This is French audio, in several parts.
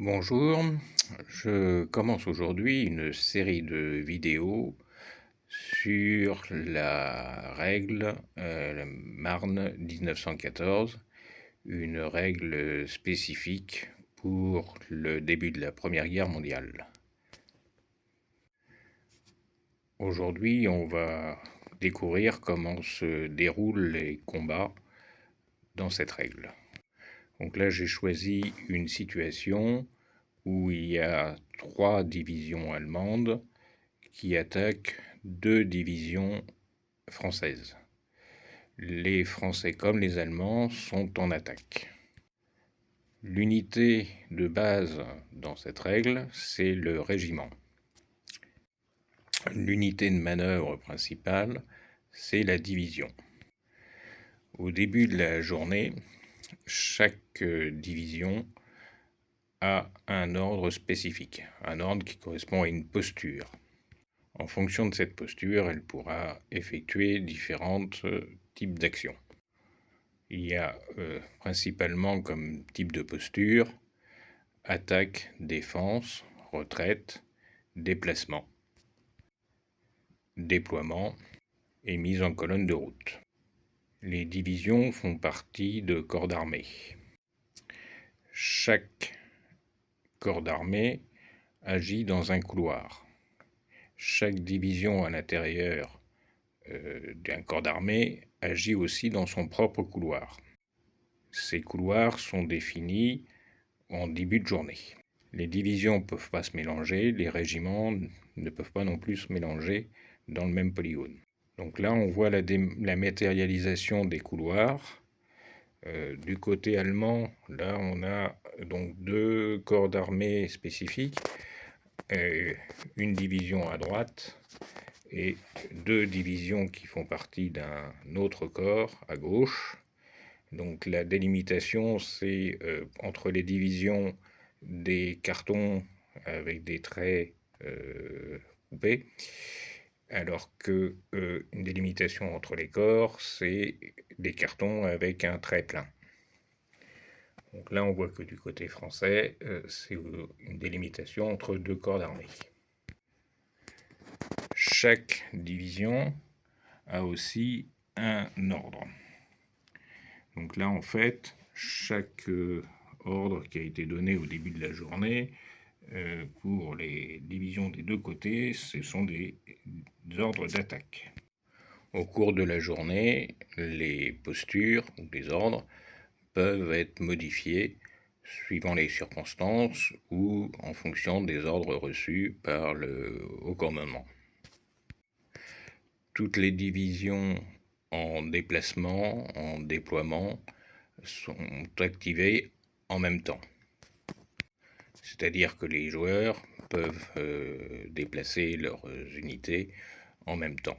Bonjour, je commence aujourd'hui une série de vidéos sur la règle Marne 1914, une règle spécifique pour le début de la Première Guerre mondiale. Aujourd'hui, on va découvrir comment se déroulent les combats dans cette règle. Donc là, j'ai choisi une situation où il y a 3 divisions allemandes qui attaquent 2 divisions françaises. Les Français comme les Allemands sont en attaque. L'unité de base dans cette règle, c'est le régiment. L'unité de manœuvre principale, c'est la division. Au début de la journée, chaque division a un ordre spécifique, un ordre qui correspond à une posture. En fonction de cette posture, elle pourra effectuer différents types d'actions. Il y a principalement comme type de posture attaque, défense, retraite, déplacement, déploiement et mise en colonne de route. Les divisions font partie de corps d'armée. Chaque corps d'armée agit dans un couloir. Chaque division à l'intérieur d'un corps d'armée agit aussi dans son propre couloir. Ces couloirs sont définis en début de journée. Les divisions ne peuvent pas se mélanger, les régiments ne peuvent pas non plus se mélanger dans le même polygone. Donc là, on voit la matérialisation des couloirs. Du côté allemand, là, on a donc 2 corps d'armée spécifiques, une division à droite et 2 divisions qui font partie d'un autre corps à gauche. Donc la délimitation, c'est entre les divisions des cartons avec des traits coupés, alors que une délimitation entre les corps, c'est des cartons avec un trait plein. Donc là, on voit que du côté français, c'est une délimitation entre 2 corps d'armée. Chaque division a aussi un ordre. Donc là, en fait, chaque ordre qui a été donné au début de la journée, pour les divisions des 2 côtés, ce sont des ordres d'attaque. Au cours de la journée, les postures ou les ordres peuvent être modifiés suivant les circonstances ou en fonction des ordres reçus par le haut commandement. Toutes les divisions en déplacement, en déploiement, sont activées en même temps. C'est-à-dire que les joueurs peuvent déplacer leurs unités en même temps.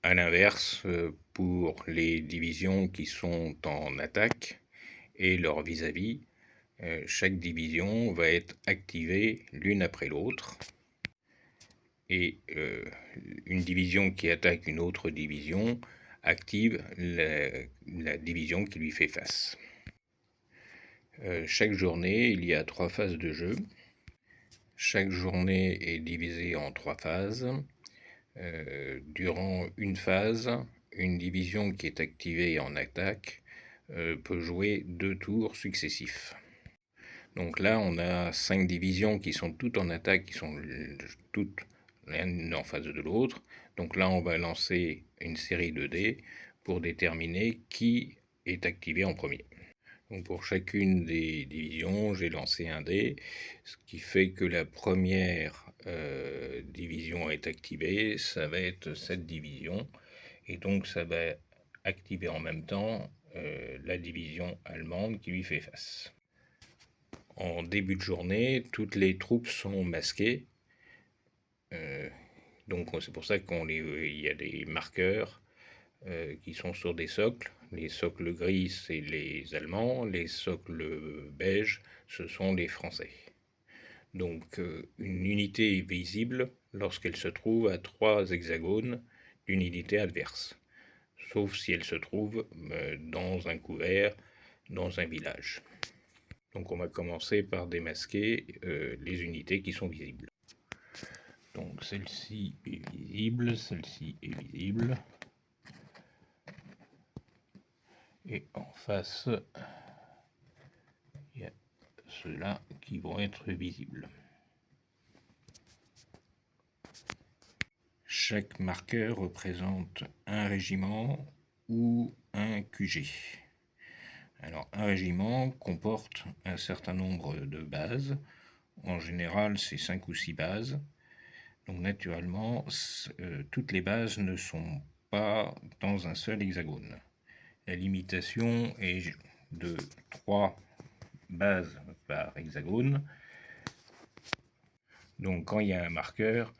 A l'inverse, pour les divisions qui sont en attaque et leur vis-à-vis, chaque division va être activée l'une après l'autre. Et une division qui attaque une autre division active la division qui lui fait face. Chaque journée, il y a 3 phases de jeu. Chaque journée est divisée en 3 phases. Durant une phase, une division qui est activée en attaque peut jouer 2 tours successifs. Donc là, on a 5 divisions qui sont toutes en attaque, qui sont toutes l'une en face de l'autre. Donc là, on va lancer une série de dés pour déterminer qui est activé en premier. Donc pour chacune des divisions, j'ai lancé un dé, ce qui fait que la première division est activée, ça va être cette division, et donc ça va activer en même temps la division allemande qui lui fait face. En début de journée, toutes les troupes sont masquées, donc c'est pour ça qu'il y a des marqueurs qui sont sur des socles. Les socles gris, c'est les Allemands, les socles beiges, ce sont les Français. Donc une unité est visible lorsqu'elle se trouve à 3 hexagones d'une unité adverse, sauf si elle se trouve dans un couvert, dans un village. Donc on va commencer par démasquer les unités qui sont visibles. Donc celle-ci est visible, celle-ci est visible. Et en face, il y a ceux-là qui vont être visibles. Chaque marqueur représente un régiment ou un QG. Alors un régiment comporte un certain nombre de bases. En général, c'est 5 ou 6 bases. Donc naturellement, toutes les bases ne sont pas dans un seul hexagone. La limitation est de 3 bases par hexagone. Donc quand il y a un marqueur,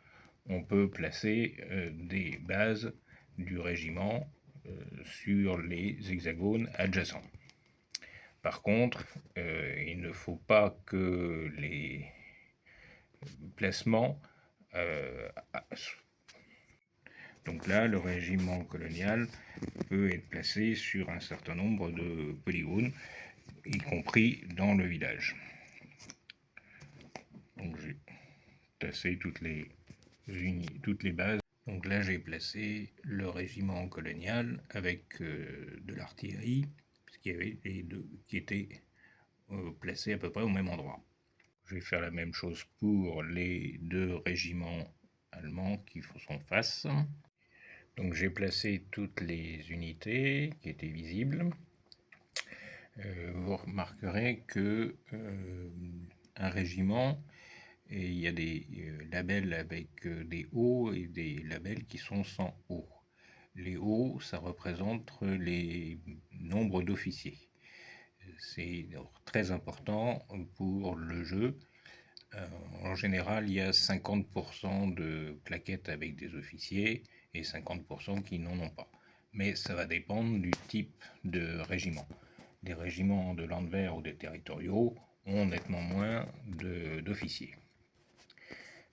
on peut placer des bases du régiment sur les hexagones adjacents. Par contre, il ne faut pas que les placements... donc là, le régiment colonial peut être placé sur un certain nombre de polygones, y compris dans le village. Donc j'ai placé toutes les bases. Donc là, j'ai placé le régiment colonial avec de l'artillerie, puisqu'il y avait les deux qui étaient placés à peu près au même endroit. Je vais faire la même chose pour les 2 régiments allemands qui sont face. Donc j'ai placé toutes les unités qui étaient visibles. Vous remarquerez que un régiment, et il y a des labels avec des hauts et des labels qui sont sans haut. Les hauts, ça représente les nombres d'officiers. C'est très important pour le jeu. En général, il y a 50% de plaquettes avec des officiers et 50% qui n'en ont pas. Mais ça va dépendre du type de régiment. Des régiments de landwehr ou des territoriaux ont nettement moins d'officiers.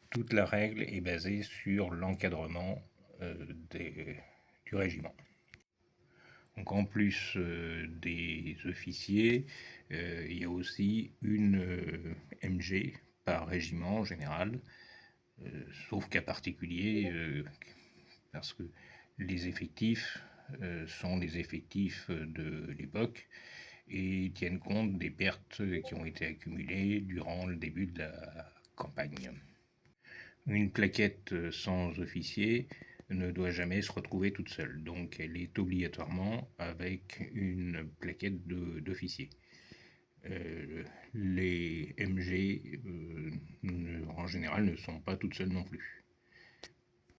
Toute la règle est basée sur l'encadrement du régiment. Donc en plus des officiers, il y a aussi une MG par régiment en général, sauf cas particulier, parce que les effectifs sont les effectifs de l'époque et tiennent compte des pertes qui ont été accumulées durant le début de la campagne. Une plaquette sans officier ne doit jamais se retrouver toute seule, donc elle est obligatoirement avec une plaquette d'officier. Les MG en général ne sont pas toutes seules non plus.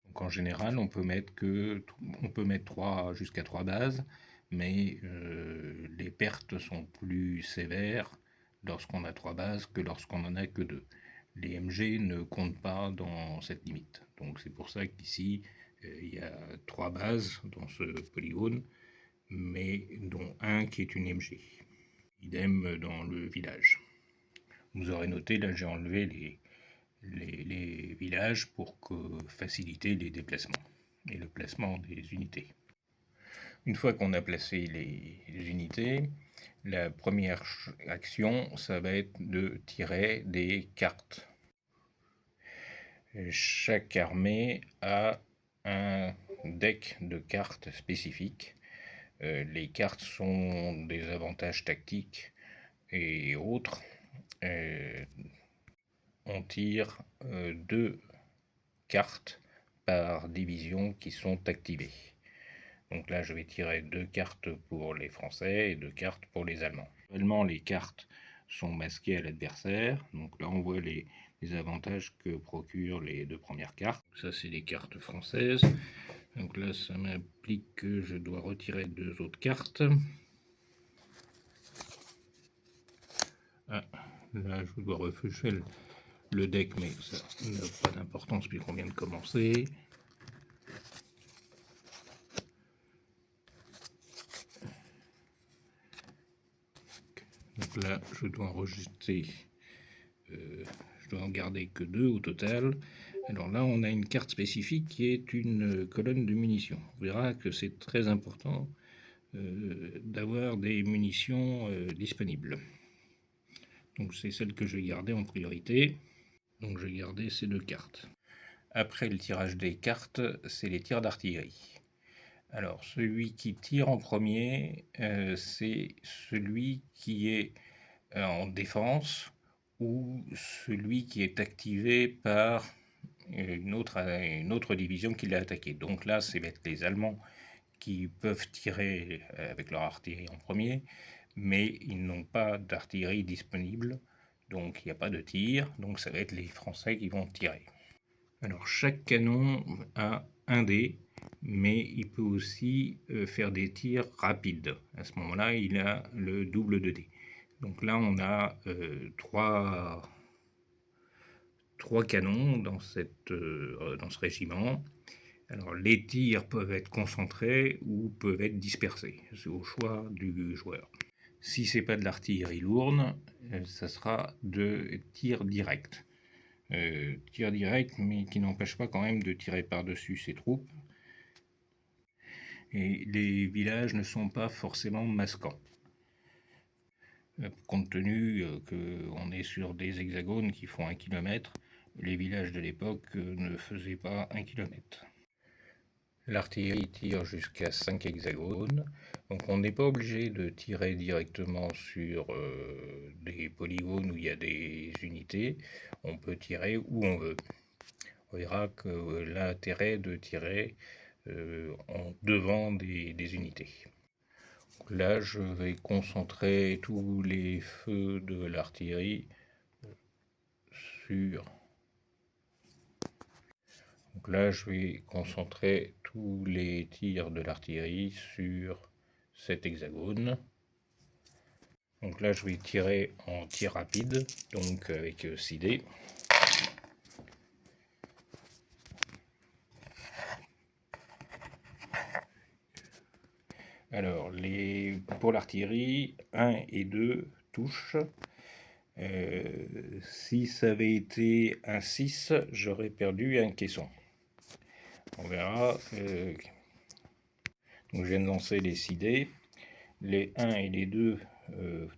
Donc en général, on peut mettre 3 jusqu'à 3 bases, mais les pertes sont plus sévères lorsqu'on a 3 bases que lorsqu'on en a que 2. Les MG ne comptent pas dans cette limite. Donc c'est pour ça qu'ici, il y a 3 bases dans ce polygone, mais dont un qui est une MG. Idem dans le village. Vous aurez noté, là j'ai enlevé les villages pour faciliter les déplacements et le placement des unités. Une fois qu'on a placé les unités, la première action, ça va être de tirer des cartes. Chaque armée a un deck de cartes spécifiques. Les cartes sont des avantages tactiques et autres. On tire 2 cartes par division qui sont activées. Donc là, je vais tirer 2 cartes pour les Français et 2 cartes pour les Allemands. Actuellement, les cartes sont masquées à l'adversaire. Donc là, on voit les avantages que procurent les 2 premières cartes. Ça, c'est les cartes françaises. Donc là, ça m'implique que je dois retirer 2 autres cartes. Ah, là, je dois refuser le deck, mais ça n'a pas d'importance puisqu'on vient de commencer. Donc là, je dois enregistrer, je dois en garder que 2 au total. Alors là, on a une carte spécifique qui est une colonne de munitions. On verra que c'est très important d'avoir des munitions disponibles. Donc c'est celle que je vais garder en priorité. Donc je vais garder ces 2 cartes. Après le tirage des cartes, c'est les tirs d'artillerie. Alors celui qui tire en premier, c'est celui qui est en défense ou celui qui est activé par une autre division qui l'a attaqué. Donc là, c'est les Allemands qui peuvent tirer avec leur artillerie en premier, mais ils n'ont pas d'artillerie disponible, donc il n'y a pas de tir, donc ça va être les Français qui vont tirer. Alors chaque canon a un dé, mais il peut aussi faire des tirs rapides. À ce moment-là, il a le double de dés. Donc là, on a trois canons dans ce régiment. Alors les tirs peuvent être concentrés ou peuvent être dispersés, c'est au choix du joueur. Si c'est pas de l'artillerie lourde, ça sera de tir direct. Tir direct, mais qui n'empêche pas quand même de tirer par-dessus ses troupes. Et les villages ne sont pas forcément masquants. Compte tenu qu'on est sur des hexagones qui font 1 km, les villages de l'époque ne faisaient pas 1 km. L'artillerie tire jusqu'à 5 hexagones, donc on n'est pas obligé de tirer directement sur des polygones où il y a des unités, on peut tirer où on veut. On verra que l'intérêt de tirer en devant des unités. Donc là, je vais concentrer tous les feux de l'artillerie sur... Donc là, je vais concentrer tous les tirs de l'artillerie sur cet hexagone. Donc là, je vais tirer en tir rapide, donc avec 6 dés. Alors, pour l'artillerie, 1 et 2 touchent. Si ça avait été un 6, j'aurais perdu un caisson. On verra. Donc, je viens de lancer les 6 dés. Les 1 et les 2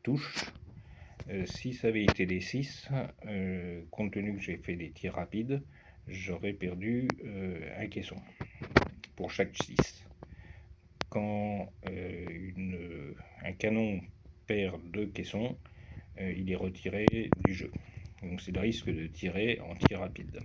touchent. Si ça avait été des 6, compte tenu que j'ai fait des tirs rapides, j'aurais perdu un caisson pour chaque 6. Quand un canon perd 2 caissons, il est retiré du jeu. Donc c'est le risque de tirer en tir rapide.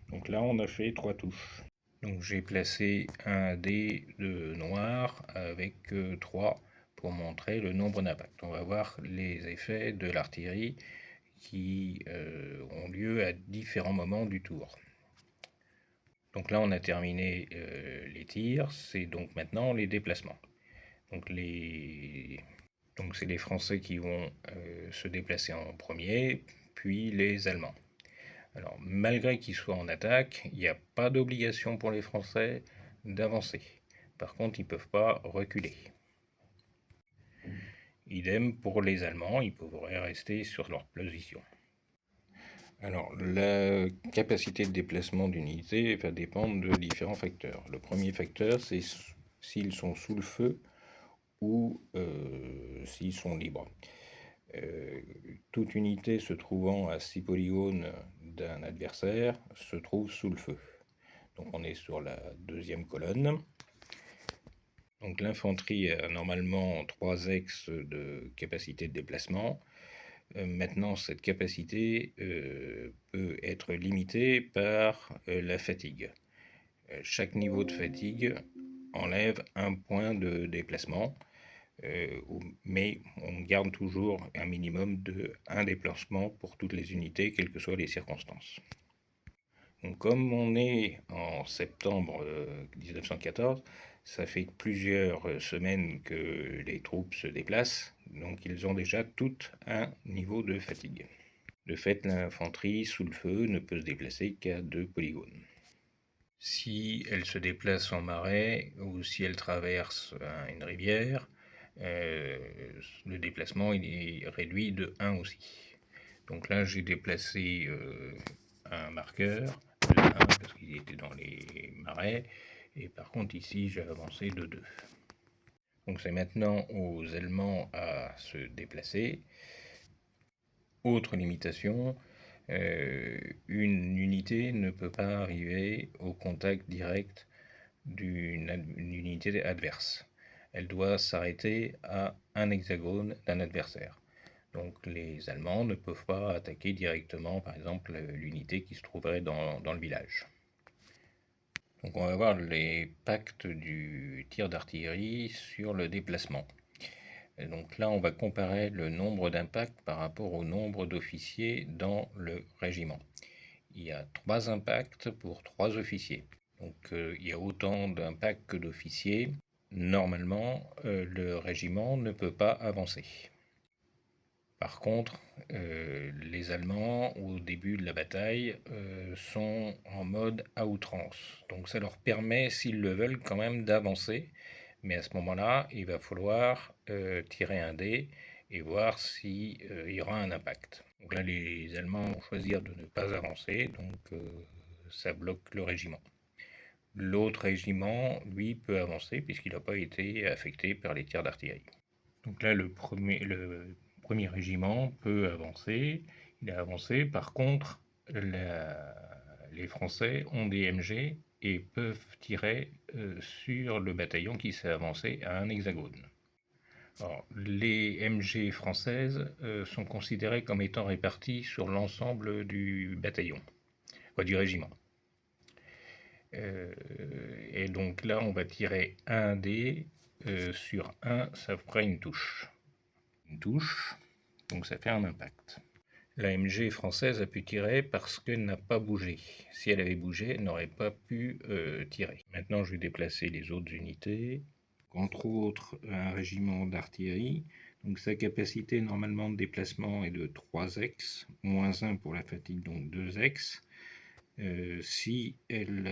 Donc là on a fait 3 touches. Donc j'ai placé un dé de noir avec 3 pour montrer le nombre d'impacts. On va voir les effets de l'artillerie qui ont lieu à différents moments du tour. Donc là on a terminé les tirs, c'est donc maintenant les déplacements. Donc c'est les Français qui vont se déplacer en premier, puis les Allemands. Alors malgré qu'ils soient en attaque, il n'y a pas d'obligation pour les Français d'avancer. Par contre, ils ne peuvent pas reculer. Idem pour les Allemands, ils pourraient rester sur leur position. Alors, la capacité de déplacement d'unité va dépendre de différents facteurs. Le premier facteur, c'est s'ils sont sous le feu ou s'ils sont libres. Toute unité se trouvant à 6 polygones d'un adversaire se trouve sous le feu. Donc on est sur la deuxième colonne. Donc l'infanterie a normalement 3 axes de capacité de déplacement. Maintenant, cette capacité peut être limitée par la fatigue. Chaque niveau de fatigue enlève un point de déplacement, mais on garde toujours un minimum de 1 déplacement pour toutes les unités, quelles que soient les circonstances. Donc, comme on est en septembre 1914, ça fait plusieurs semaines que les troupes se déplacent, donc ils ont déjà toutes un niveau de fatigue. De fait, l'infanterie sous le feu ne peut se déplacer qu'à 2 polygones. Si elle se déplace en marais ou si elle traverse une rivière, le déplacement il est réduit de 1 aussi. Donc là, j'ai déplacé un marqueur de 1 parce qu'il était dans les marais, et par contre ici j'ai avancé de 2. Donc c'est maintenant aux Allemands à se déplacer. autre limitation, une unité ne peut pas arriver au contact direct d'une unité adverse. Elle doit s'arrêter à un hexagone d'un adversaire. Donc les Allemands ne peuvent pas attaquer directement, par exemple, l'unité qui se trouverait dans le village. Donc on va voir les pactes du tir d'artillerie sur le déplacement. Et donc là, on va comparer le nombre d'impacts par rapport au nombre d'officiers dans le régiment. Il y a 3 impacts pour 3 officiers. Donc il y a autant d'impacts que d'officiers. Normalement, le régiment ne peut pas avancer. Par contre, les Allemands, au début de la bataille, sont en mode à outrance. Donc ça leur permet, s'ils le veulent, quand même d'avancer. Mais à ce moment-là, il va falloir tirer un dé et voir s'il y aura un impact. Donc là, les Allemands vont choisir de ne pas avancer, donc ça bloque le régiment. L'autre régiment, lui, peut avancer puisqu'il n'a pas été affecté par les tirs d'artillerie. Donc là, le premier régiment peut avancer. Il a avancé. Par contre, les Français ont des MG et peuvent tirer sur le bataillon qui s'est avancé à un hexagone. Alors, les MG françaises sont considérées comme étant réparties sur l'ensemble du bataillon, du régiment. Et donc là, on va tirer un dé sur 1, ça fera une touche. Une touche, donc ça fait un impact. La MG française a pu tirer parce qu'elle n'a pas bougé. Si elle avait bougé, elle n'aurait pas pu tirer. Maintenant, je vais déplacer les autres unités. Entre autres, un régiment d'artillerie. Donc sa capacité normalement de déplacement est de 3 ex, moins 1 pour la fatigue, donc 2 ex. Si elle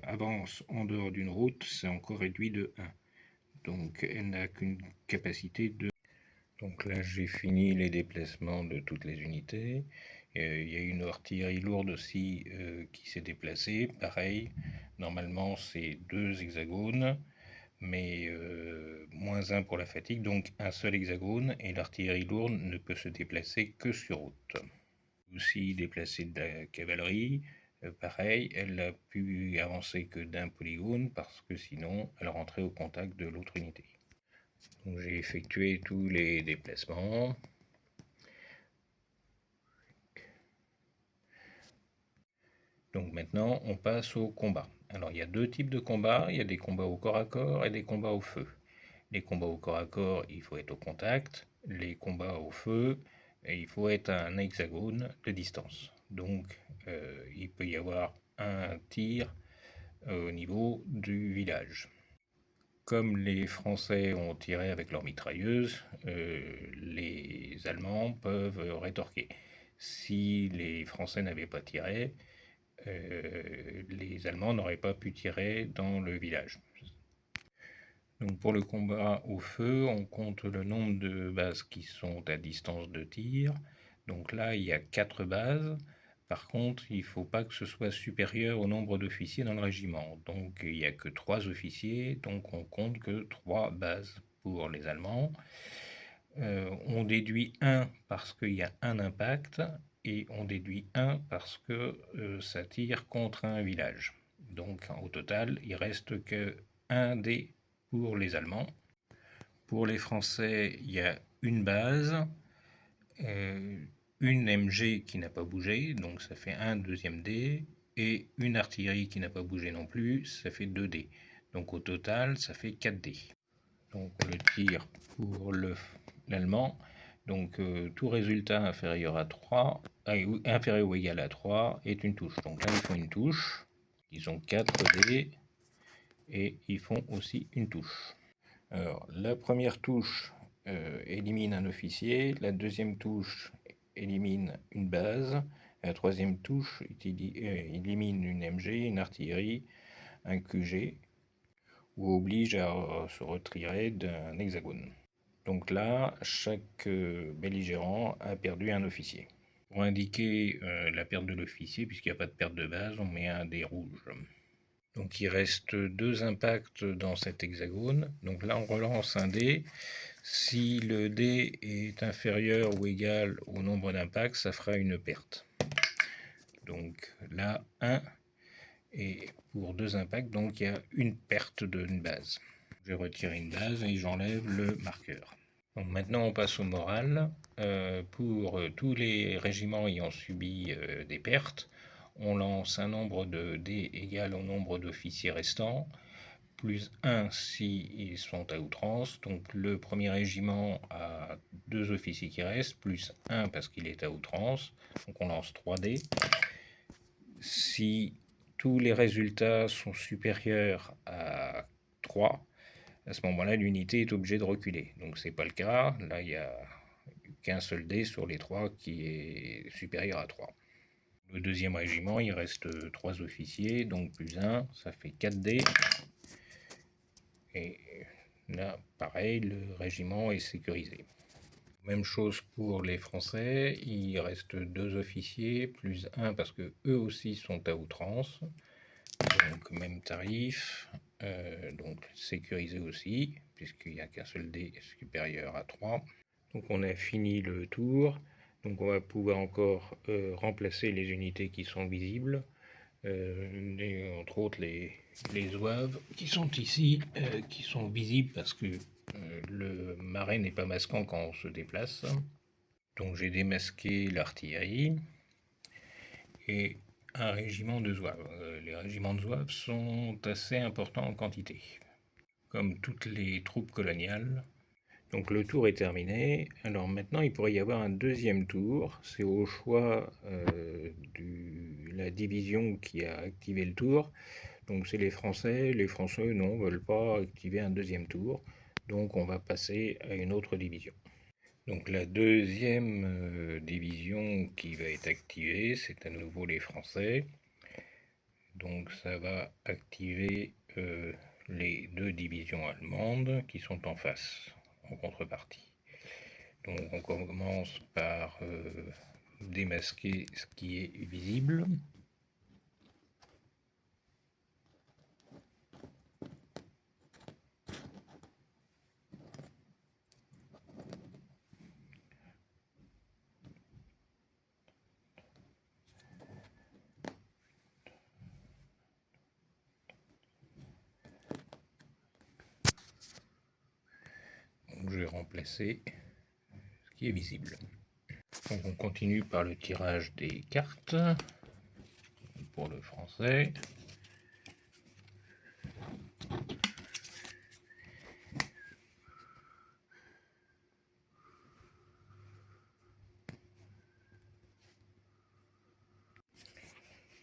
avance en dehors d'une route, c'est encore réduit de 1. Donc elle n'a qu'une capacité de... Donc là j'ai fini les déplacements de toutes les unités. Il y a une artillerie lourde aussi qui s'est déplacée. Pareil, normalement c'est 2 hexagones, mais moins 1 pour la fatigue, donc un seul hexagone, et l'artillerie lourde ne peut se déplacer que sur route. Aussi déplacer de la cavalerie, pareil, elle n'a pu avancer que d'un polygone parce que sinon elle rentrait au contact de l'autre unité. Donc j'ai effectué tous les déplacements. Donc maintenant on passe au combat. Alors il y a 2 types de combats, il y a des combats au corps à corps et des combats au feu. Les combats au corps à corps, il faut être au contact. Les combats au feu, il faut être à un hexagone de distance. Donc il peut y avoir un tir au niveau du village. Comme les Français ont tiré avec leurs mitrailleuses, les Allemands peuvent rétorquer. Si les Français n'avaient pas tiré, les Allemands n'auraient pas pu tirer dans le village. Donc pour le combat au feu, on compte le nombre de bases qui sont à distance de tir. Donc là, il y a 4 bases. Par contre, il ne faut pas que ce soit supérieur au nombre d'officiers dans le régiment. Donc il n'y a que 3 officiers, donc on compte que 3 bases pour les Allemands. On déduit 1 parce qu'il y a un impact, et on déduit 1 parce que ça tire contre un village. Donc au total, il reste que 1 dé pour les Allemands. Pour les Français, il y a une base, une MG qui n'a pas bougé, donc ça fait un deuxième dé, et une artillerie qui n'a pas bougé non plus, ça fait 2 dés. Donc au total, ça fait 4 dés. Donc le tir pour l'allemand, donc tout résultat inférieur à 3, inférieur ou égal à 3 est une touche. Donc là, ils font une touche, ils ont 4 dés, et ils font aussi une touche. Alors, la première touche élimine un officier, la deuxième touche élimine une base, la troisième touche élimine une MG, une artillerie, un QG, ou oblige à se retirer d'un hexagone. Donc là, chaque belligérant a perdu un officier. Pour indiquer la perte de l'officier, puisqu'il n'y a pas de perte de base, on met un dé rouge. Donc il reste 2 impacts dans cet hexagone. Donc là on relance un dé. Si le dé est inférieur ou égal au nombre d'impacts, ça fera une perte. Donc là, 1, et pour 2 impacts, donc il y a une perte d'une base. Je retire une base et j'enlève le marqueur. Donc maintenant on passe au moral. Pour tous les régiments ayant subi des pertes, on lance un nombre de dés égal au nombre d'officiers restants, plus 1 s'ils sont à outrance. Donc le premier régiment a 2 officiers qui restent, plus 1 parce qu'il est à outrance. Donc on lance 3 dés. Si tous les résultats sont supérieurs à 3, à ce moment-là, l'unité est obligée de reculer. Donc c'est pas le cas. Là, il n'y a qu'un seul dé sur les 3 qui est supérieur à 3. Le deuxième régiment, il reste 3 officiers, donc plus 1, ça fait 4 dés. Et là, pareil, le régiment est sécurisé. Même chose pour les Français, il reste 2 officiers, plus 1 parce que eux aussi sont à outrance. Donc même tarif, donc sécurisé aussi, puisqu'il n'y a qu'un seul dé supérieur à 3. Donc on a fini le tour, donc on va pouvoir encore remplacer les unités qui sont visibles, entre autres les zouaves qui sont ici, qui sont visibles parce que le marais n'est pas masquant quand on se déplace. Donc j'ai démasqué l'artillerie et un régiment de zouaves. Les régiments de zouaves sont assez importants en quantité, comme toutes les troupes coloniales. Donc le tour est terminé. Alors maintenant, il pourrait y avoir un deuxième tour. C'est au choix de la division qui a activé le tour. Donc c'est les Français. Les Français, non, ne veulent pas activer un deuxième tour. Donc on va passer à une autre division. Donc la deuxième division qui va être activée, c'est à nouveau les Français. Donc ça va activer les 2 divisions allemandes qui sont en face, en contrepartie. Donc on commence par démasquer ce qui est visible. Donc je vais remplacer ce qui est visible. Donc on continue par le tirage des cartes pour le français.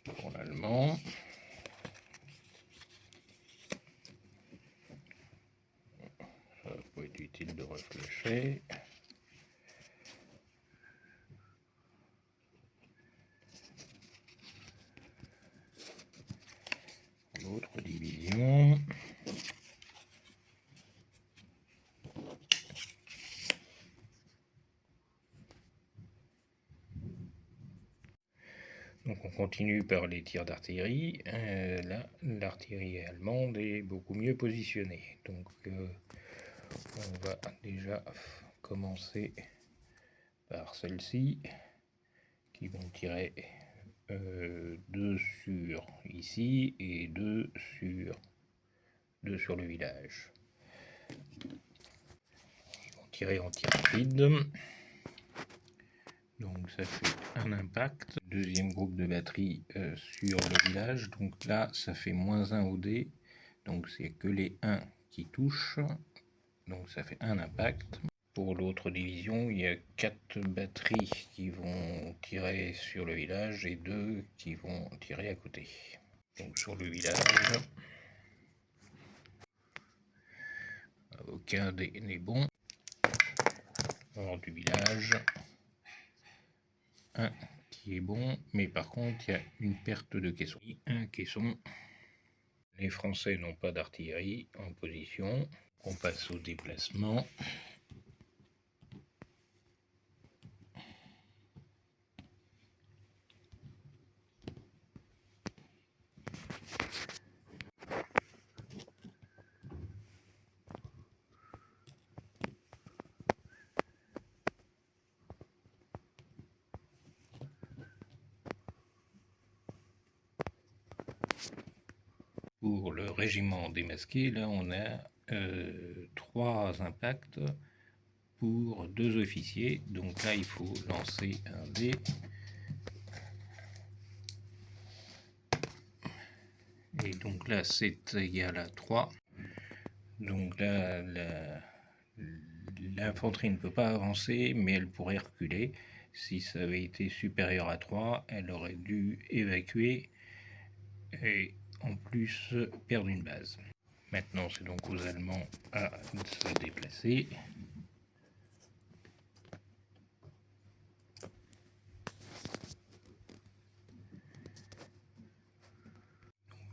Pour l'allemand. Ça peut être utile de réfléchir. L'autre division. Donc on continue par les tirs d'artillerie. Là, l'artillerie allemande est beaucoup mieux positionnée. Donc on va déjà commencer par celle-ci, qui vont tirer 2 sur ici et 2 sur le village. Ils vont tirer en tir rapide. Donc ça fait un impact. Deuxième groupe de batterie sur le village. Donc là, ça fait -1 au dé. Donc c'est que les 1 qui touchent. Donc ça fait un impact. Pour l'autre division, il y a 4 batteries qui vont tirer sur le village et 2 qui vont tirer à côté. Donc sur le village, aucun n'est bon. Hors du village, un qui est bon, mais par contre il y a une perte de caisson. Un caisson. Les Français n'ont pas d'artillerie en position. On passe au déplacement. pour le régiment démasqué, là on a 3 impacts pour 2 officiers. Donc là il faut lancer un dé. Et donc là c'est égal à 3. Donc là l'infanterie ne peut pas avancer, mais elle pourrait reculer. Si ça avait été supérieur à 3, elle aurait dû évacuer et en plus perdre une base. Maintenant c'est donc aux Allemands à se déplacer.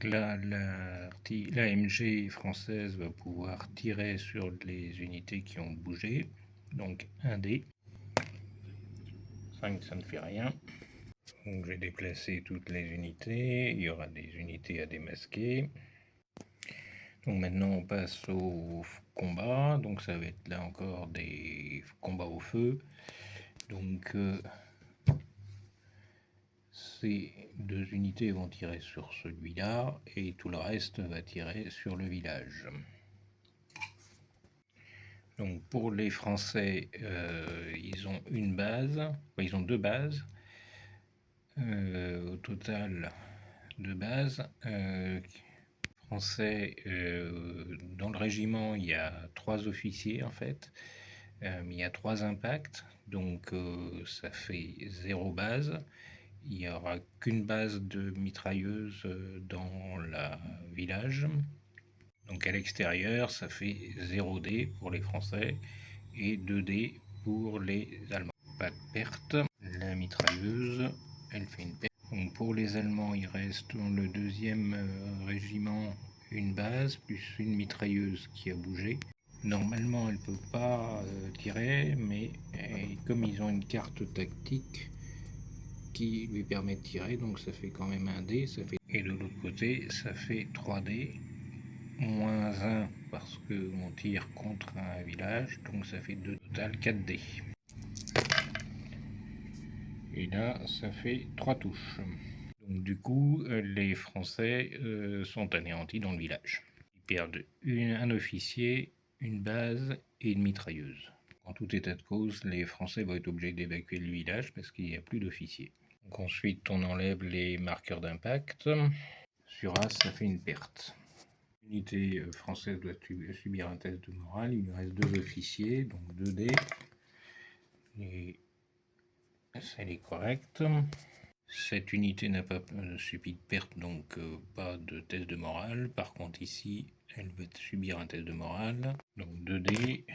Donc là la MG française va pouvoir tirer sur les unités qui ont bougé. Donc un dé. 5 ça ne fait rien. Donc j'ai déplacé toutes les unités, il y aura des unités à démasquer. Donc maintenant on passe au combat, donc ça va être là encore des combats au feu. Donc ces 2 unités vont tirer sur celui-là et tout le reste va tirer sur le village. Donc pour les Français, ils ont une base, ils ont 2 bases. Au total 2 bases. Français, dans le régiment, il y a 3 officiers en fait. Il y a 3 impacts, donc ça fait 0 base. Il n'y aura qu'une base de mitrailleuse dans le village. Donc à l'extérieur, ça fait 0 dés pour les Français et 2 dés pour les Allemands. Pas de perte. La mitrailleuse, elle fait une perte. Donc pour les Allemands, il reste dans le 2e régiment une base plus une mitrailleuse qui a bougé. Normalement, elle ne peut pas tirer, mais comme ils ont une carte tactique qui lui permet de tirer, donc ça fait quand même un dé. Et de l'autre côté, ça fait 3 dés, moins 1 parce qu'on tire contre un village, donc ça fait 2 total 4 dés. Et là, ça fait 3 touches. Donc du coup, les Français sont anéantis dans le village. Ils perdent un officier, une base et une mitrailleuse. En tout état de cause, les Français vont être obligés d'évacuer le village parce qu'il n'y a plus d'officiers. Donc ensuite, on enlève les marqueurs d'impact. Sur As, ça fait une perte. L'unité française doit subir un test de morale. Il lui reste 2 officiers, donc 2 dés. Et ça, elle est correcte. Cette unité n'a pas subi de perte, donc pas de test de morale. Par contre ici, elle va subir un test de morale. Donc 2 dés,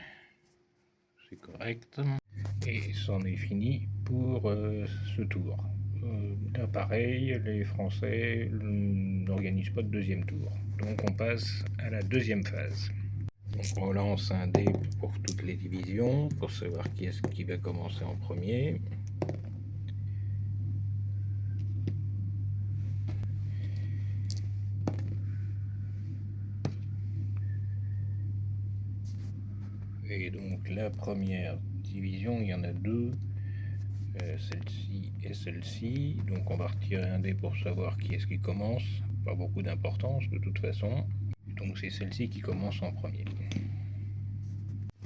c'est correct. Et c'en est fini pour ce tour. Là pareil, les Français n'organisent pas de 2e tour. Donc on passe à la 2e phase. Donc on relance un dé pour toutes les divisions, pour savoir qui est-ce qui va commencer en premier. Et donc la première division, il y en a 2, celle-ci et celle-ci. Donc on va retirer un dé pour savoir qui est-ce qui commence. Pas beaucoup d'importance de toute façon. Donc c'est celle-ci qui commence en premier.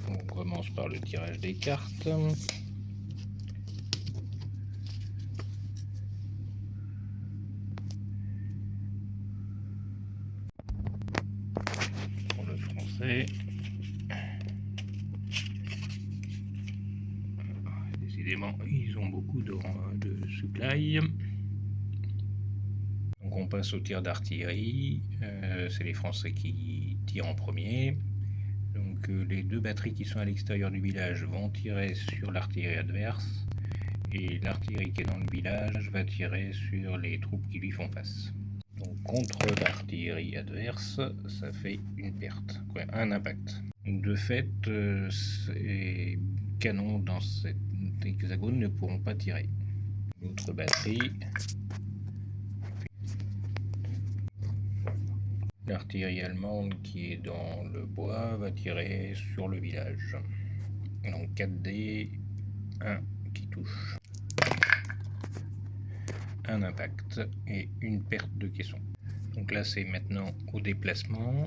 On commence par le tirage des cartes. Pour le français. Décidément, ils ont beaucoup de supply. Donc on passe au tir d'artillerie. C'est les Français qui tirent en premier. Donc les 2 batteries qui sont à l'extérieur du village vont tirer sur l'artillerie adverse. Et l'artillerie qui est dans le village va tirer sur les troupes qui lui font face. Donc contre l'artillerie adverse, ça fait une perte, un impact. Donc de fait, ces canons dans cet hexagone ne pourront pas tirer. L'autre batterie, l'artillerie allemande qui est dans le bois va tirer sur le village. Donc 4 dés, 1 qui touche. Un impact et une perte de caisson. Donc là, c'est maintenant au déplacement.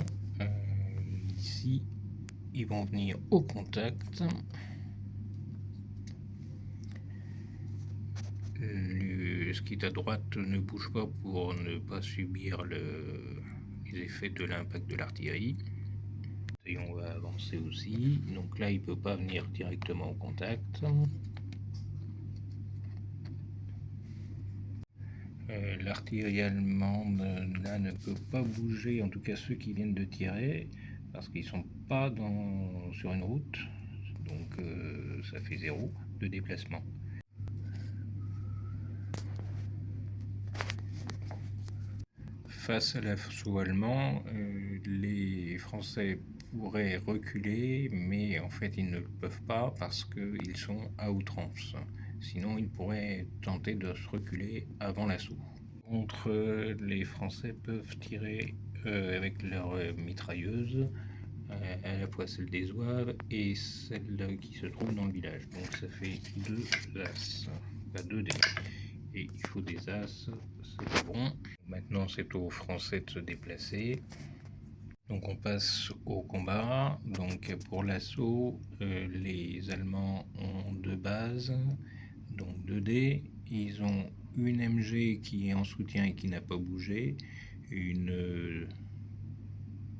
Ici, ils vont venir au contact. Ce qui est à droite ne bouge pas pour ne pas subir les effets de l'impact de l'artillerie. Et on va avancer aussi. Donc là, il ne peut pas venir directement au contact. L'artillerie allemande là ne peut pas bouger, en tout cas ceux qui viennent de tirer, parce qu'ils sont pas sur une route, donc ça fait 0 de déplacement. Face à l'assaut allemand, les Français pourraient reculer, mais en fait ils ne le peuvent pas parce qu'ils sont à outrance. Sinon ils pourraient tenter de se reculer avant l'assaut. Contre, les Français peuvent tirer avec leurs mitrailleuses, à la fois celle des zouaves et celle qui se trouve dans le village. Donc ça fait 2 as, pas 2 dés. Et il faut des as, c'est bon. Maintenant c'est aux Français de se déplacer. Donc on passe au combat. Donc pour l'assaut, les Allemands ont 2 bases, donc 2 dés. Ils ont une MG qui est en soutien et qui n'a pas bougé, une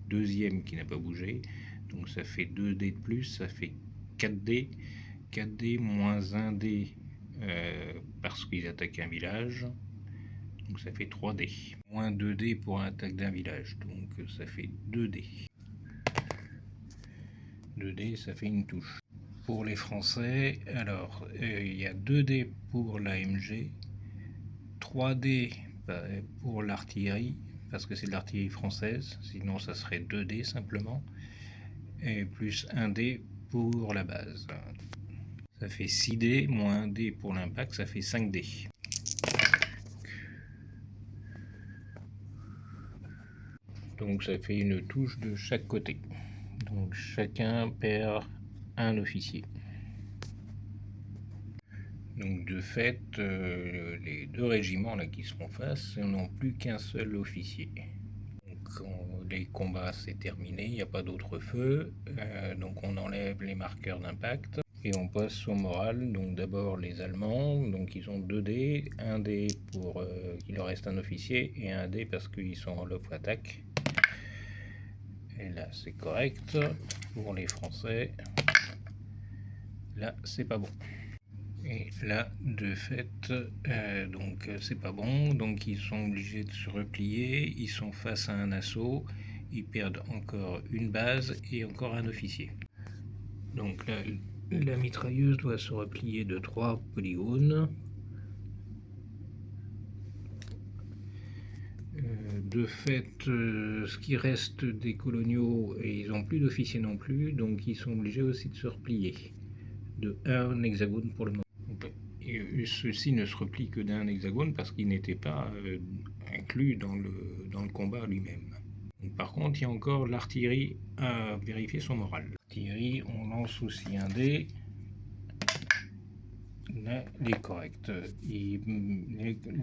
deuxième qui n'a pas bougé, donc ça fait 2 dés de plus, ça fait 4 dés, 4 dés moins 1 dé parce qu'ils attaquent un village, donc ça fait 3 dés, moins 2 dés pour l'attaque d'un village, donc ça fait 2 dés. 2 dés, ça fait une touche. Pour les Français, alors il y a 2 dés pour l'AMG, 3 dés pour l'artillerie, parce que c'est de l'artillerie française, sinon ça serait 2 dés simplement, et plus 1 dé pour la base. Ça fait 6 dés, moins 1 dé pour l'impact, ça fait 5 dés. Donc ça fait une touche de chaque côté. Donc chacun perd un officier. Donc de fait, les 2 régiments là qui se font face n'ont plus qu'un seul officier. Donc les combats c'est terminé, il n'y a pas d'autre feu, donc on enlève les marqueurs d'impact et on passe au moral. Donc d'abord les Allemands, donc ils ont 2 dés, 1 dé pour qu'il leur reste un officier et 1 dé parce qu'ils sont en low attaque. Et là c'est correct. Pour les Français, là c'est pas bon. Et là, de fait, donc c'est pas bon, donc ils sont obligés de se replier, ils sont face à un assaut, ils perdent encore une base et encore un officier. Donc là, la mitrailleuse doit se replier de 3 polygones. De fait, ce qui reste des coloniaux, et ils n'ont plus d'officiers non plus, donc ils sont obligés aussi de se replier de 1 hexagone pour le moment. Et ceux-ci ne se replient que d'un hexagone parce qu'ils n'étaient pas inclus dans le combat lui-même. Par contre, il y a encore l'artillerie à vérifier son moral. L'artillerie, on lance aussi un dé. Là, il est correct.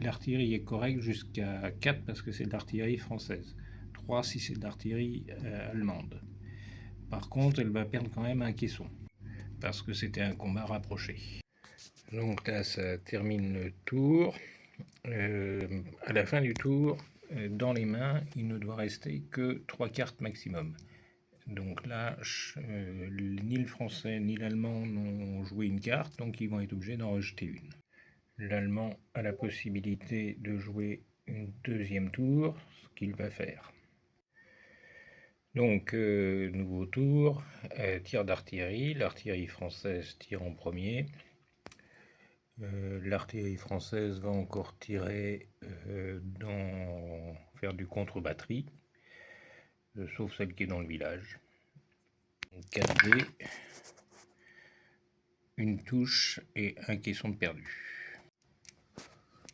L'artillerie est correcte jusqu'à 4 parce que c'est de l'artillerie française. 3 si c'est de l'artillerie allemande. Par contre, elle va perdre quand même un caisson parce que c'était un combat rapproché. Donc là, ça termine le tour. À la fin du tour, dans les mains, il ne doit rester que 3 cartes maximum. Donc là, ni le français ni l'allemand n'ont joué une carte, donc ils vont être obligés d'en rejeter une. L'allemand a la possibilité de jouer une deuxième tour, ce qu'il va faire. Donc, nouveau tour, tir d'artillerie. L'artillerie française tire en premier. L'artillerie française va encore tirer faire du contre-batterie, sauf celle qui est dans le village. 4 dés, une touche et un caisson de perdu.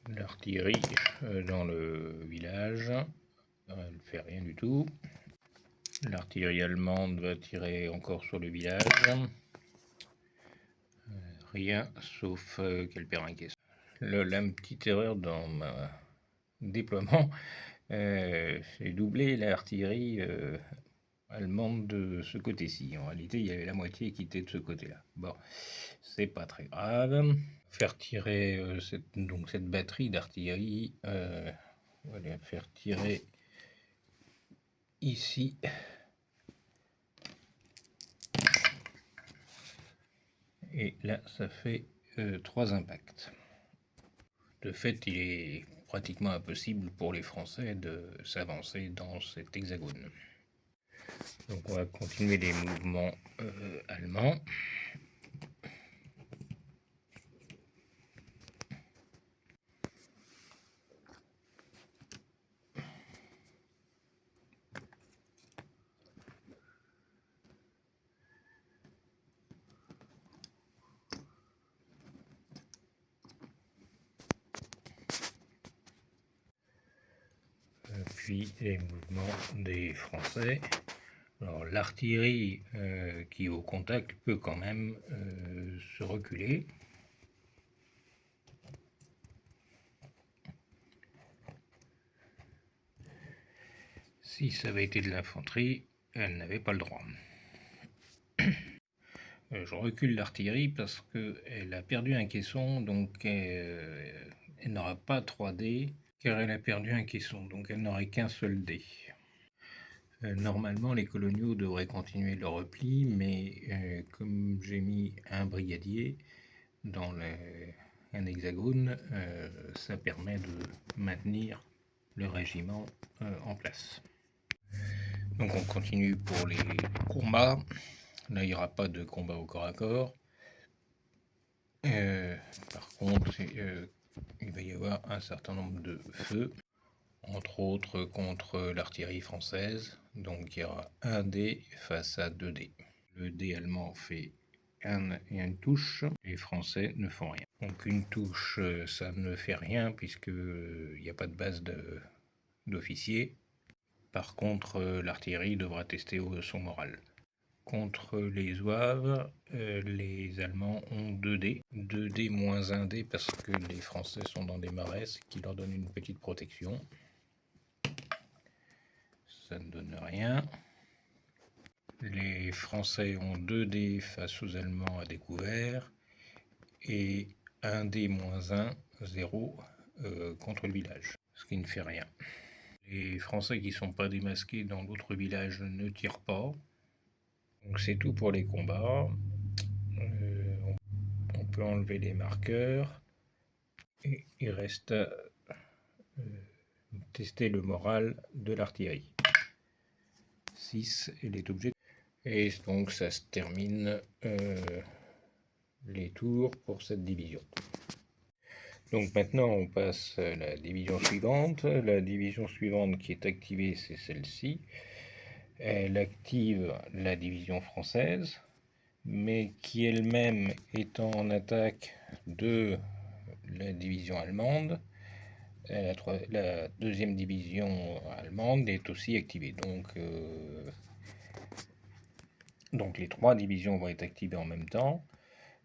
L'artillerie dans le village, elle ne fait rien du tout. L'artillerie allemande va tirer encore sur le village. Rien, sauf qu'elle perd un caisson. La petite erreur dans ma déploiement, j'ai doublé l'artillerie allemande de ce côté-ci. En réalité, il y avait la moitié qui était de ce côté-là. Bon, c'est pas très grave. Faire tirer cette batterie d'artillerie, on va la faire tirer ici. Et là, ça fait 3 impacts. De fait, il est pratiquement impossible pour les Français de s'avancer dans cet hexagone. Donc on va continuer les mouvements allemands. Puis les mouvements des Français. Alors l'artillerie qui est au contact peut quand même se reculer. Si ça avait été de l'infanterie, elle n'avait pas le droit. Je recule l'artillerie parce qu'elle a perdu un caisson, donc elle n'aura pas 3D, car elle a perdu un caisson, donc elle n'aurait qu'un seul dé. Normalement, les coloniaux devraient continuer leur repli, mais comme j'ai mis un brigadier dans un hexagone, ça permet de maintenir le régiment en place. Donc on continue pour les combats. Là, il n'y aura pas de combat au corps à corps. Par contre, il va y avoir un certain nombre de feux, entre autres contre l'artillerie française. Donc il y aura un dé face à 2 dés. Le dé allemand fait une touche, les Français ne font rien. Donc une touche, ça ne fait rien puisqu'il n'y a pas de base d'officier. Par contre, l'artillerie devra tester son moral. Contre les zouaves, les Allemands ont 2 dés. 2 dés moins 1 dé parce que les Français sont dans des marais, ce qui leur donne une petite protection. Ça ne donne rien. Les Français ont 2 dés face aux Allemands à découvert et 1 dé moins 1, 0 contre le village, ce qui ne fait rien. Les Français qui ne sont pas démasqués dans l'autre village ne tirent pas. Donc c'est tout pour les combats. On peut enlever les marqueurs et il reste à tester le moral de l'artillerie. 6, elle est obligée. Et donc ça se termine les tours pour cette division. Donc maintenant on passe à la division suivante. La division suivante qui est activée, c'est celle-ci. Elle active la division française, mais qui elle-même est en attaque de la division allemande. La deuxième division allemande est aussi activée. Donc les 3 divisions vont être activées en même temps,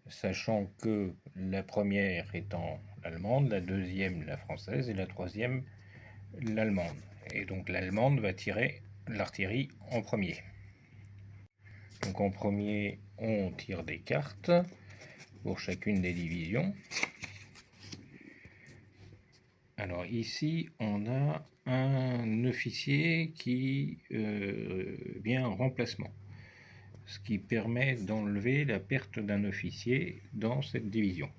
sachant que la première étant l'allemande, la deuxième la française et la troisième l'allemande. Et donc l'allemande va tirer l'artillerie en premier. Donc en premier, on tire des cartes pour chacune des divisions. Alors ici, on a un officier qui vient en remplacement, ce qui permet d'enlever la perte d'un officier dans cette division.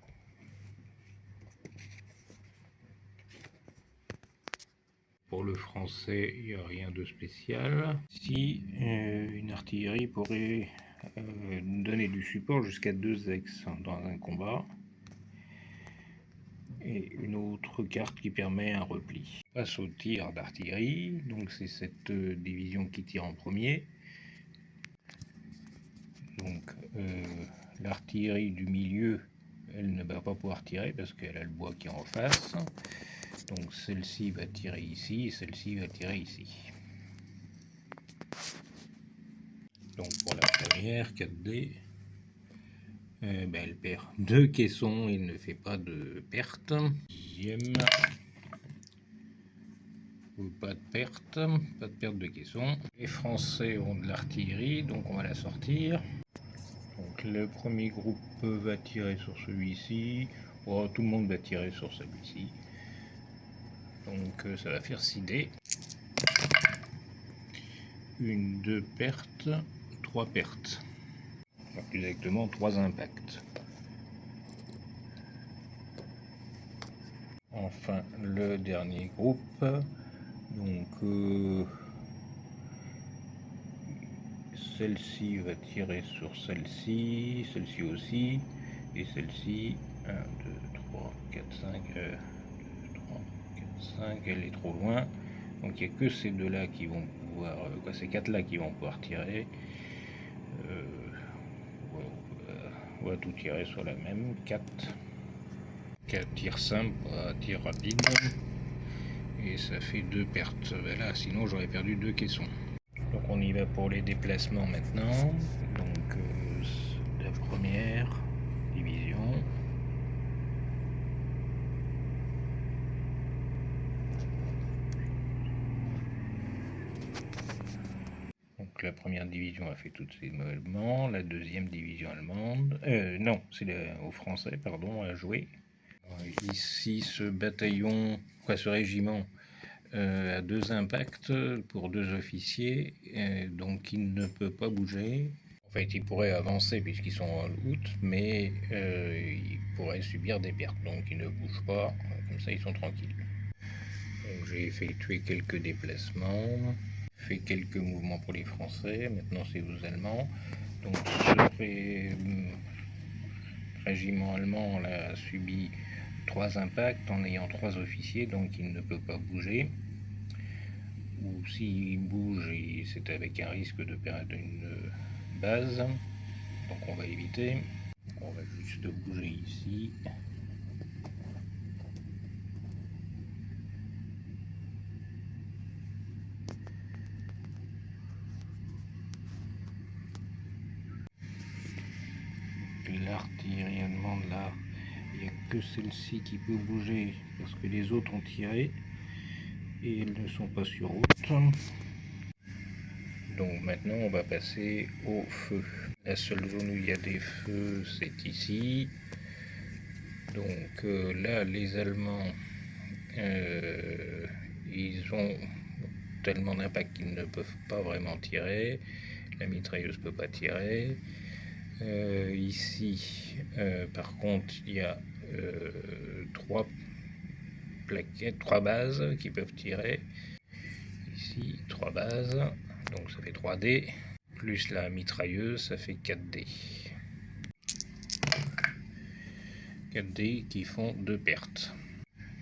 Pour le français, il n'y a rien de spécial. Ici, une artillerie pourrait donner du support jusqu'à 2 ex dans un combat. Et une autre carte qui permet un repli. On passe au tir d'artillerie, donc c'est cette division qui tire en premier. Donc l'artillerie du milieu, elle ne va pas pouvoir tirer parce qu'elle a le bois qui est en face. Donc celle-ci va tirer ici et celle-ci va tirer ici. Donc pour la première, 4D, elle perd 2 caissons, il ne fait pas de perte. Deuxième, Pas de perte, de caisson. Les Français ont de l'artillerie, donc on va la sortir. Donc le premier groupe va tirer sur celui-ci. Oh, tout le monde va tirer sur celui-ci. Donc ça va faire 6 dés. 1, 2 pertes, 3 pertes. Enfin, plus exactement 3 impacts. Enfin le dernier groupe. Donc celle-ci va tirer sur celle-ci, celle-ci aussi, et celle-ci, 1, 2, 3, 4, 5, 2, 3, 4, 5, elle est trop loin, donc il n'y a que ces deux-là qui vont pouvoir, ces quatre-là qui vont pouvoir tirer. On va tout tirer sur la même, 4 tirs simples, tir rapide, et ça fait 2 pertes. Là, sinon j'aurais perdu 2 caissons. Donc on y va pour les déplacements maintenant. Donc la première division. Donc la première division a fait tous ses mouvements. La deuxième division allemande, non, c'est aux Français, pardon, a joué. Ici, ce bataillon, ce régiment a 2 impacts pour 2 officiers, donc il ne peut pas bouger. En fait, ils pourraient avancer puisqu'ils sont en août, mais ils pourraient subir des pertes, donc ils ne bougent pas, comme ça ils sont tranquilles. Donc j'ai effectué quelques déplacements, fait quelques mouvements pour les Français, maintenant c'est aux Allemands. Donc ce régiment allemand a subi 3 impacts en ayant 3 officiers, donc il ne peut pas bouger. Ou s'il bouge, c'est avec un risque de perdre une base, donc on va éviter. On va juste bouger ici. L'artillerie allemande là, il n'y a que celle-ci qui peut bouger parce que les autres ont tiré et elles ne sont pas sur route. Donc maintenant on va passer au feu. La seule zone où il y a des feux c'est ici. Donc là les Allemands ils ont tellement d'impact qu'ils ne peuvent pas vraiment tirer. La mitrailleuse ne peut pas tirer. Ici, par contre, il y a 3 plaquettes, 3 bases qui peuvent tirer. Ici, 3 bases, donc ça fait 3 dés. Plus la mitrailleuse, ça fait 4 dés. 4 dés qui font 2 pertes.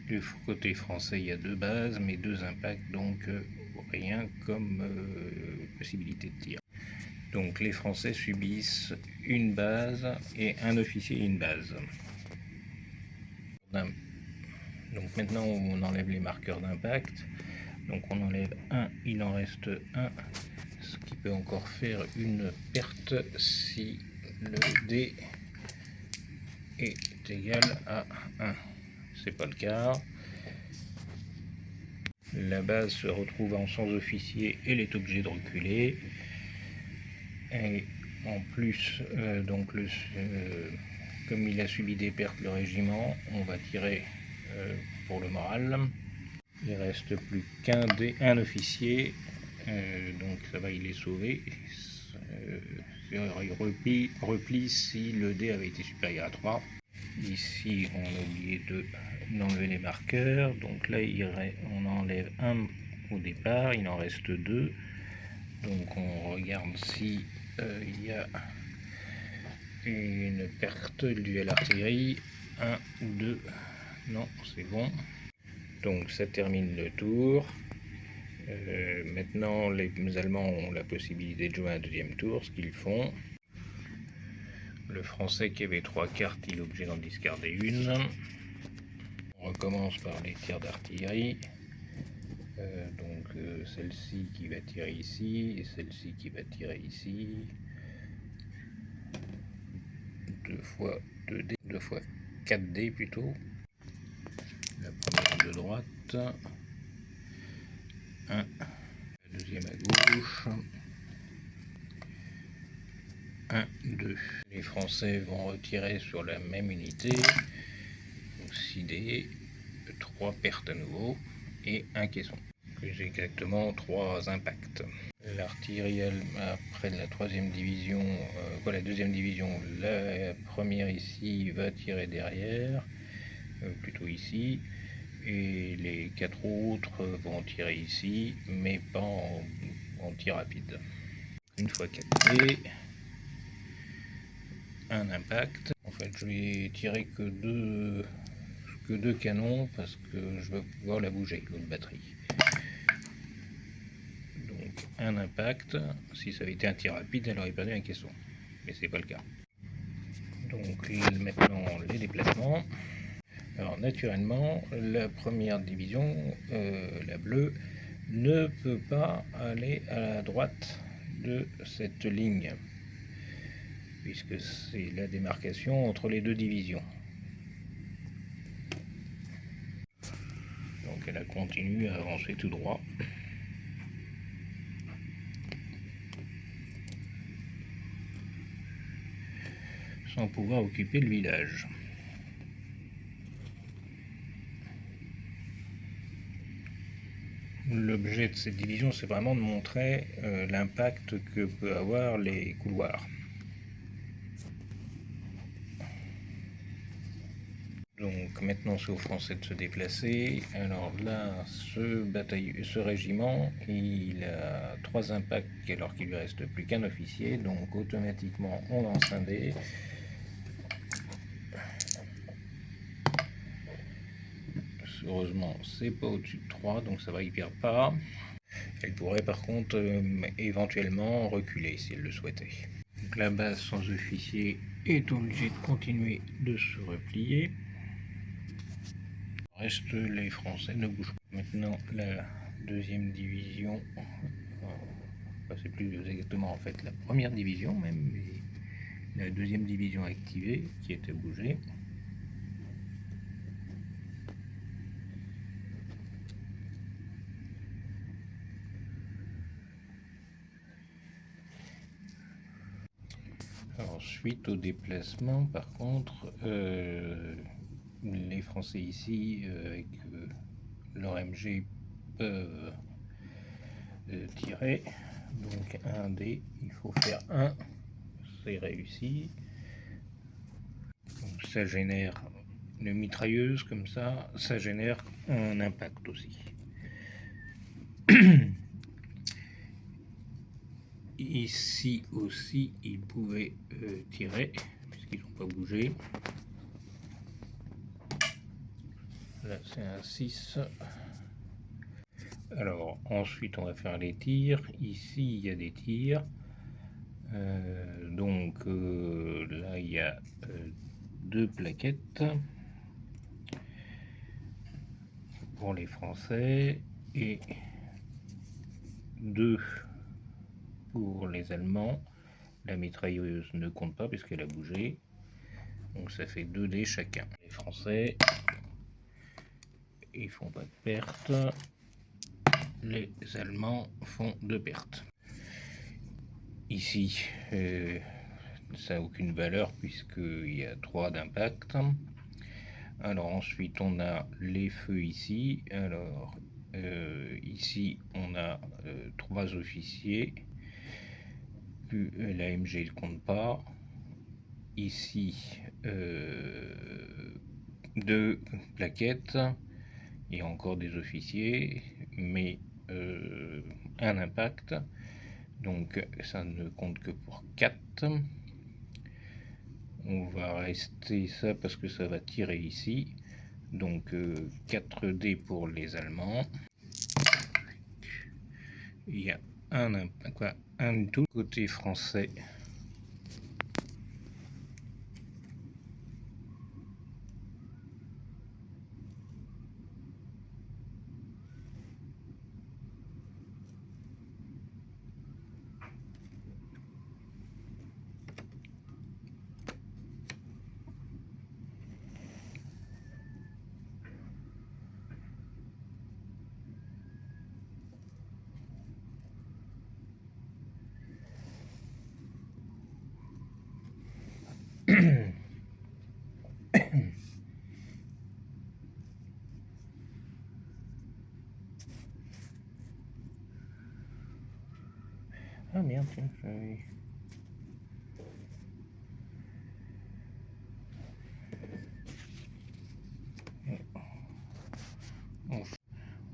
Du côté français, il y a 2 bases, mais 2 impacts, donc rien comme possibilité de tir. Donc les Français subissent une base et un officier et une base. Donc maintenant on enlève les marqueurs d'impact. Donc on enlève un, il en reste un, ce qui peut encore faire une perte si le dé est égal à 1. C'est pas le cas. La base se retrouve en sans officier et elle est obligée de reculer. Et en plus, comme il a subi des pertes le régiment, on va tirer pour le moral. Il reste plus qu'un officier, donc ça va, il est sauvé. Il replie si le dé avait été supérieur à 3. Ici on a oublié d'enlever les marqueurs, donc là on enlève un au départ, il en reste 2. Donc on regarde si il y a une perte due à l'artillerie. 1, 2, non, c'est bon. Donc ça termine le tour. Maintenant les Allemands ont la possibilité de jouer un deuxième tour, ce qu'ils font. Le Français qui avait 3 cartes, il est obligé d'en discarder une. On recommence par les tirs d'artillerie. Donc celle-ci qui va tirer ici et celle-ci qui va tirer ici. 2 fois 2 dés, 2 fois 4 dés plutôt. La première de droite, un, le deuxième à gauche, 1, 2. Les Français vont retirer sur la même unité, donc 6 dés, 3 pertes à nouveau et un caisson. Plus exactement 3 impacts. L'artillerie après la troisième division, la deuxième division, la première ici va tirer derrière, plutôt ici, et les 4 autres vont tirer ici, mais pas en tir rapide. Une fois 4 dés, un impact. En fait, je vais tirer que deux canons parce que je veux pouvoir la bouger, l'autre batterie. Donc un impact. Si ça avait été un tir rapide, elle aurait perdu un caisson, mais c'est pas le cas. Donc maintenant les déplacements. Alors naturellement, la première division, la bleue, ne peut pas aller à la droite de cette ligne, puisque c'est la démarcation entre les deux divisions. Donc elle continue à avancer tout droit. Sans pouvoir occuper le village. L'objet de cette division, c'est vraiment de montrer l'impact que peuvent avoir les couloirs. Donc maintenant c'est aux Français de se déplacer. Alors là, ce régiment, il a 3 impacts alors qu'il lui reste plus qu'un officier, donc automatiquement on lance un dé. Heureusement c'est pas au-dessus de 3, donc ça va, il perd pas. Elle pourrait par contre éventuellement reculer si elle le souhaitait. Donc la base sans officier est obligée de continuer de se replier. Reste les Français ne bougent pas. Maintenant la deuxième division, c'est plus exactement en fait la première division même, mais la deuxième division activée qui était bougée. Alors, suite au déplacement, par contre, les Français ici, avec leur MG, peuvent tirer. Donc un dé, il faut faire 1, c'est réussi. Donc, ça génère une mitrailleuse comme ça génère un impact aussi. Ici aussi, ils pouvaient tirer, puisqu'ils n'ont pas bougé. Là, c'est un 6. Alors, ensuite, on va faire les tirs. Ici, il y a des tirs. Donc, là, il y a 2 plaquettes pour les Français et 2 pour les Allemands. La mitrailleuse ne compte pas puisqu'elle a bougé. Donc ça fait 2 dés chacun. Les Français, ils font pas de perte. Les Allemands font 2 pertes. Ici, ça n'a aucune valeur puisqu'il y a 3 d'impact. Alors ensuite, on a les feux ici. Alors ici, on a 3 officiers. La MG ne compte pas. Ici, 2 plaquettes et encore des officiers, mais un impact, donc ça ne compte que pour 4. On va rester ça parce que ça va tirer ici, donc 4 dés pour les Allemands. Il y a un tout côté français. Ah merde, tiens,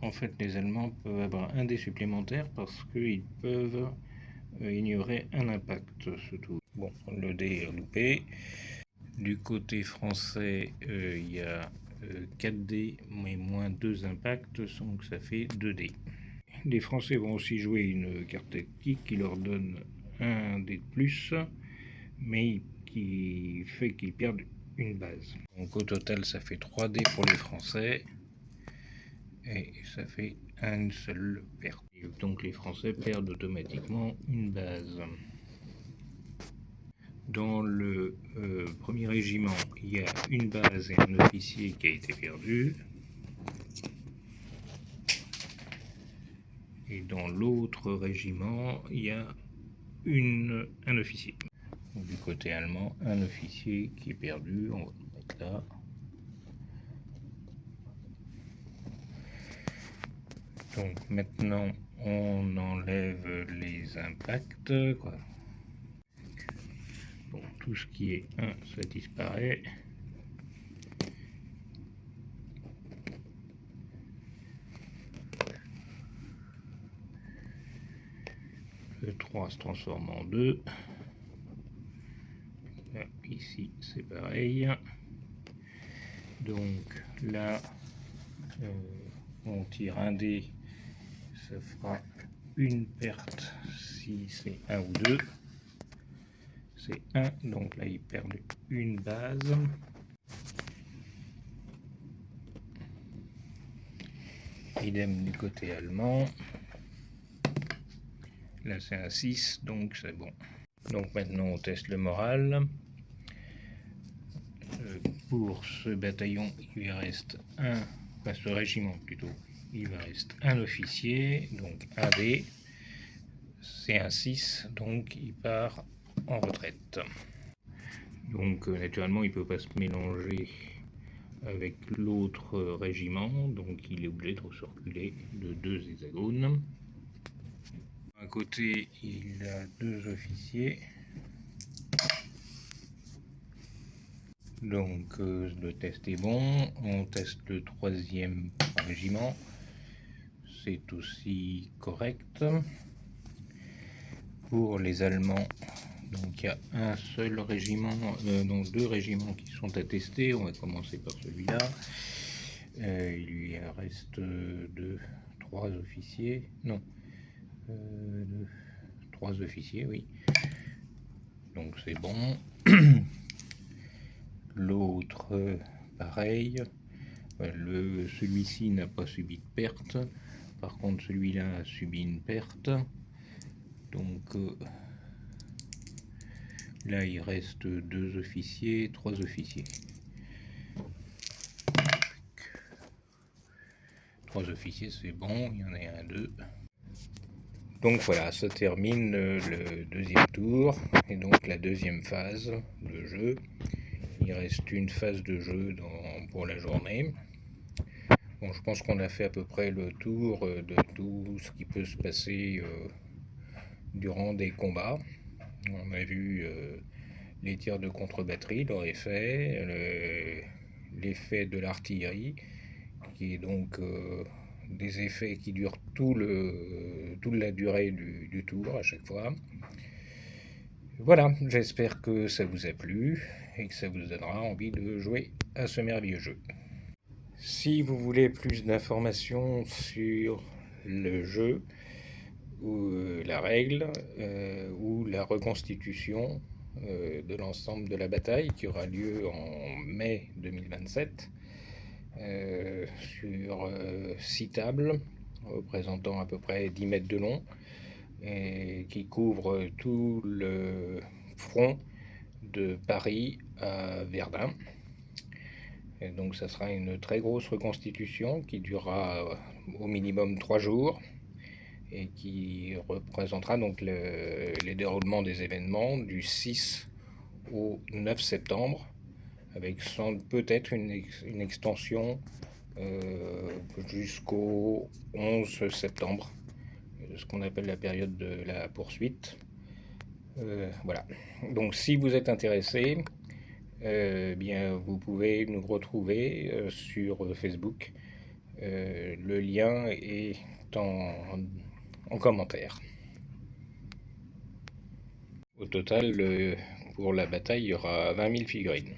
En fait, les Allemands peuvent avoir un dé supplémentaire parce qu'ils peuvent ignorer un impact, surtout. Bon, le dé est loupé. Du côté français, il y a 4 dés, mais moins 2 impacts, donc ça fait 2 dés. Les Français vont aussi jouer une carte tactique qui leur donne un dé de plus, mais qui fait qu'ils perdent une base. Donc au total, ça fait 3 dés pour les Français, et ça fait une seule perte. Donc les Français perdent automatiquement une base. Dans le premier régiment, il y a une base et un officier qui a été perdu. Et dans l'autre régiment, il y a un officier. Du côté allemand, un officier qui est perdu, on va le mettre là. Donc maintenant, on enlève les impacts, quoi. Bon, tout ce qui est 1, ça disparaît. Le 3 se transforme en 2. Là, ici, c'est pareil. Donc là, on tire un dé, ça fera une perte si c'est 1 ou 2. C'est 1, donc là ils perdent une base. Idem du côté allemand. Là c'est un 6, donc c'est bon. Donc maintenant on teste le moral. Pour ce bataillon, il reste ce régiment plutôt, il va rester un officier, donc un dé. C'est un 6, donc il part en retraite. Donc naturellement il ne peut pas se mélanger avec l'autre régiment, donc il est obligé de recirculer de 2 hexagones. D'un côté il a 2 officiers, donc le test est bon. On teste le 3e régiment, c'est aussi correct. Pour les Allemands, donc il y a un seul régiment, donc 2 régiments qui sont attestés. On va commencer par celui-là. Il lui reste 3 officiers, non, 3 officiers, oui. Donc c'est bon. L'autre, pareil. Celui-ci n'a pas subi de perte. Par contre, celui-là a subi une perte. Donc là, il reste 2 officiers, 3 officiers. 3 officiers, c'est bon, il y en a un, 2. Donc voilà, ça termine le 2e tour, et donc la 2e phase de jeu. Il reste une phase de jeu pour la journée. Bon, je pense qu'on a fait à peu près le tour de tout ce qui peut se passer durant des combats. On a vu les tirs de contre-batterie, leur effet, l'effet de l'artillerie, qui est donc des effets qui durent toute la durée du tour à chaque fois. Voilà, j'espère que ça vous a plu et que ça vous donnera envie de jouer à ce merveilleux jeu. Si vous voulez plus d'informations sur le jeu, ou la règle, ou la reconstitution de l'ensemble de la bataille qui aura lieu en mai 2027, sur 6 tables représentant à peu près 10 mètres de long, et qui couvre tout le front de Paris à Verdun. Et donc ça sera une très grosse reconstitution qui durera au minimum 3 jours et qui représentera donc les déroulements des événements du 6 au 9 septembre, avec peut-être une extension jusqu'au 11 septembre, ce qu'on appelle la période de la poursuite. Voilà. Donc si vous êtes intéressé, bien vous pouvez nous retrouver sur Facebook. Le lien est en commentaire. Au total, pour la bataille, il y aura 20 000 figurines.